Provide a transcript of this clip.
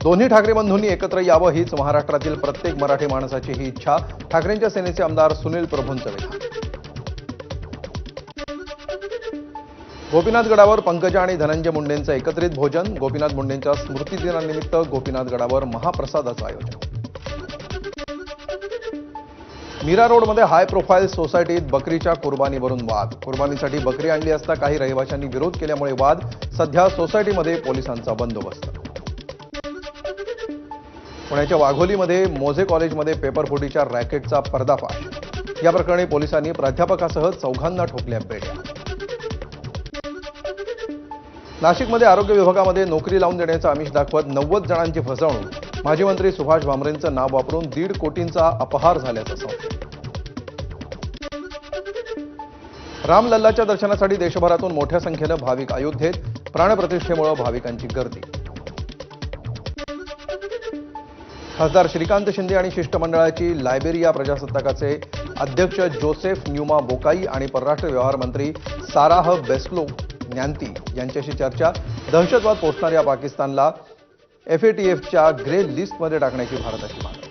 दोन्ही ठाकरे बंधूंनी एकत्र यावं हीच महाराष्ट्रातील प्रत्येक मराठी माणसाची ही इच्छा. ठाकरेंच्या सेनेचे आमदार सुनील प्रभूंचं विधान. गोपीनाथ गडावर पंकजा आणि धनंजय मुंडेंचं एकत्रित भोजन. गोपीनाथ मुंडेंच्या स्मृतिदिनानिमित्त गोपीनाथ गडावर महाप्रसादाचं आयोजन. मीरा रोडमध्ये हाय प्रोफाईल सोसायटीत बकरीच्या कुर्बानीवरून वाद. कुर्बानीसाठी बकरी आणली असता काही रहिवाशांनी विरोध केल्यामुळे वाद. सध्या सोसायटीमध्ये पोलिसांचा बंदोबस्त. पुण्याच्या वाघोलीमध्ये मोझे कॉलेजमध्ये पेपरफुटीच्या रॅकेटचा पर्दाफाश. या प्रकरणी पोलिसांनी प्राध्यापकासह 4 ठोकल्या बेड्या. नाशिकमध्ये आरोग्य विभागामध्ये नोकरी लावून देण्याचं आमिष दाखवत 90 जणांची फसवणूक. माजी मंत्री सुभाष भामरेंचं नाव वापरून 1.5 कोटींचा अपहार झाल्याचं संशय. रामलल्लाच्या दर्शनासाठी देशभरातून मोठ्या संख्येनं भाविक अयोध्येत. प्राणप्रतिष्ठेमुळे भाविकांची गर्दी. खासदार श्रीकांत शिंदे आणि शिष्टमंडळाची लायबेरिया प्रजासत्ताकाचे अध्यक्ष जोसेफ न्यूमा बोकाई आणि परराष्ट्र व्यवहार मंत्री साराह बेस्लो न्यांती यांच्याशी चर्चा. दहशतवाद पोसणाऱ्या पाकिस्तानला FATFच्या ग्रे लिस्टमध्ये टाकण्याची भारताची मागणी.